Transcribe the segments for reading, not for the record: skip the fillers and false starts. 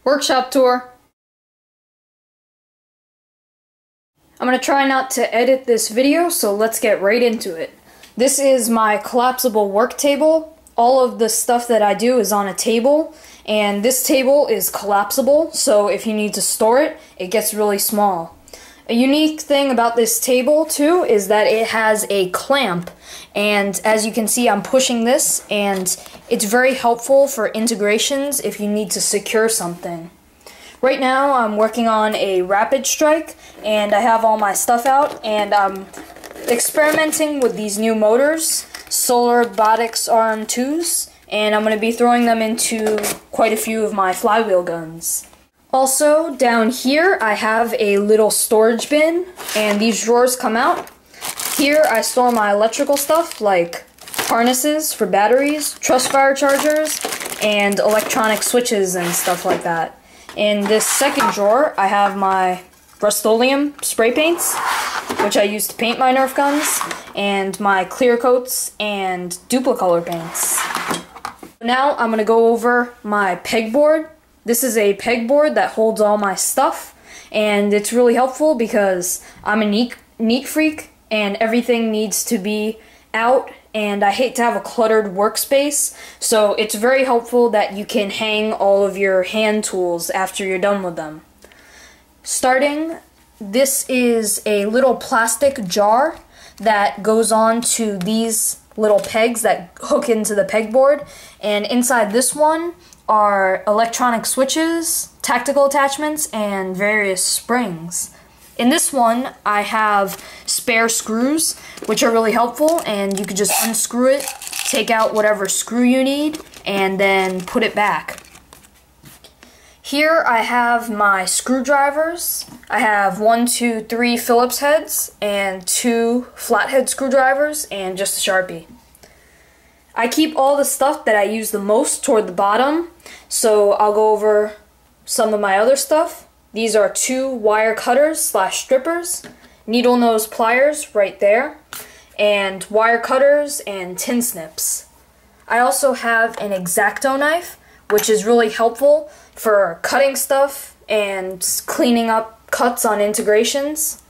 Workshop tour. I'm going to try not to edit this video, so let's get right into it. This is my collapsible work table. All of the stuff that I do is on a table, and this table is collapsible, so if you need to store it, it gets really small. A unique thing about this table, too, is that it has a clamp, and as you can see, I'm pushing this, and it's very helpful for integrations if you need to secure something. Right now, I'm working on a rapid strike, and I have all my stuff out, and I'm experimenting with these new motors, Solar Robotics RM2s, and I'm going to be throwing them into quite a few of my flywheel guns. Also, down here I have a little storage bin, and these drawers come out. Here I store my electrical stuff like harnesses for batteries, truss fire chargers, and electronic switches and stuff like that. In this second drawer I have my Rust-Oleum spray paints, which I use to paint my Nerf guns, and my clear coats and Duplicolor paints. Now I'm going to go over my pegboard. This is a pegboard that holds all my stuff, and it's really helpful because I'm a neat freak and everything needs to be out, and I hate to have a cluttered workspace, so it's very helpful that you can hang all of your hand tools after you're done with them. Starting, this is a little plastic jar that goes on to these little pegs that hook into the pegboard, and inside this one are electronic switches, tactical attachments, and various springs. In this one, I have spare screws, which are really helpful, and you can just unscrew it, take out whatever screw you need, and then put it back. Here I have my screwdrivers. I have 1, 2, 3 Phillips heads, and 2 flathead screwdrivers, and just a Sharpie. I keep all the stuff that I use the most toward the bottom, so I'll go over some of my other stuff. These are 2 wire cutters / strippers, needle nose pliers right there, and wire cutters and tin snips. I also have an X-Acto knife, which is really helpful for cutting stuff and cleaning up cuts on integrations.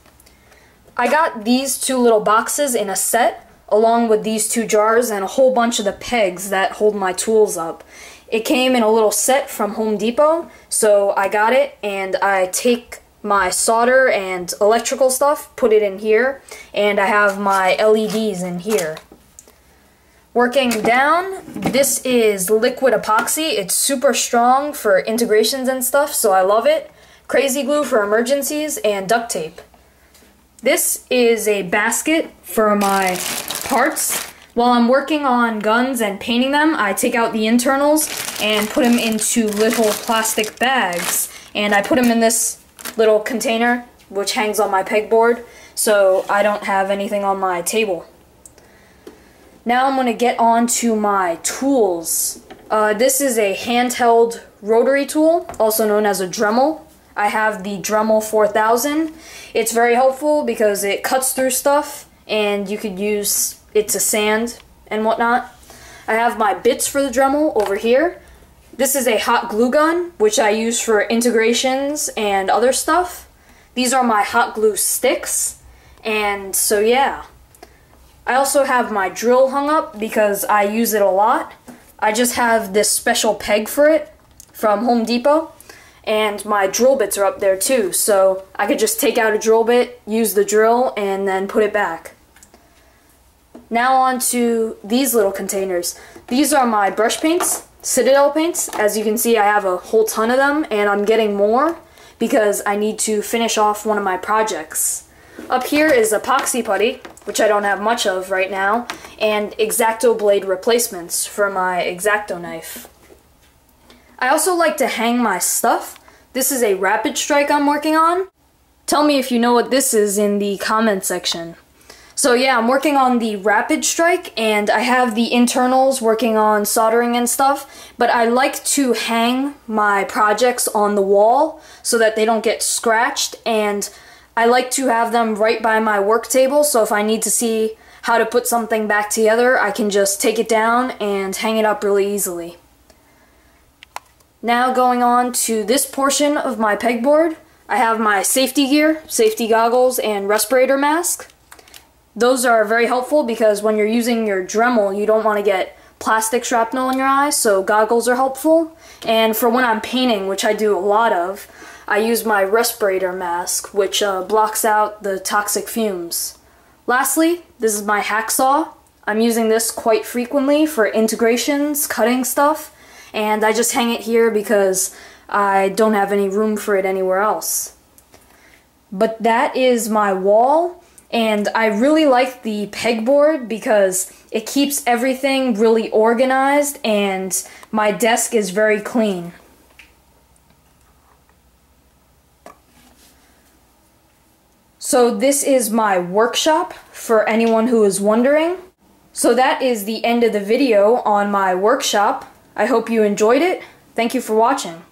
I got these 2 little boxes in a set, along with these 2 jars and a whole bunch of the pegs that hold my tools up. It came in a little set from Home Depot, so I got it, and I take my solder and electrical stuff, put it in here, and I have my LEDs in here. Working down, this is liquid epoxy. It's super strong for integrations and stuff, so I love it. Crazy glue for emergencies, and duct tape. This is a basket for my parts. While I'm working on guns and painting them, I take out the internals and put them into little plastic bags. And I put them in this little container, which hangs on my pegboard, so I don't have anything on my table. Now I'm going to get on to my tools. This is a handheld rotary tool, also known as a Dremel. I have the Dremel 4000. It's very helpful because it cuts through stuff, and you could use it to sand and whatnot. I have my bits for the Dremel over here. This is a hot glue gun, which I use for integrations and other stuff. These are my hot glue sticks, and so yeah. I also have my drill hung up because I use it a lot. I just have this special peg for it from Home Depot, and my drill bits are up there too, so I could just take out a drill bit, use the drill, and then put it back. Now on to these little containers. These are my brush paints, Citadel paints. As you can see, I have a whole ton of them, and I'm getting more because I need to finish off one of my projects. Up here is epoxy putty, which I don't have much of right now, and X-Acto blade replacements for my X-Acto knife. I also like to hang my stuff. This is a rapid strike I'm working on. Tell me if you know what this is in the comment section. So yeah, I'm working on the rapid strike, and I have the internals working on soldering and stuff, but I like to hang my projects on the wall so that they don't get scratched, and I like to have them right by my work table, so if I need to see how to put something back together, I can just take it down and hang it up really easily. Now going on to this portion of my pegboard, I have my safety gear, safety goggles, and respirator mask. Those are very helpful because when you're using your Dremel, you don't want to get plastic shrapnel in your eyes, so goggles are helpful. And for when I'm painting, which I do a lot of, I use my respirator mask, which blocks out the toxic fumes. Lastly, this is my hacksaw. I'm using this quite frequently for integrations, cutting stuff, and I just hang it here because I don't have any room for it anywhere else. But that is my wall, and I really like the pegboard because it keeps everything really organized and my desk is very clean. So this is my workshop for anyone who is wondering. So that is the end of the video on my workshop. I hope you enjoyed it. Thank you for watching.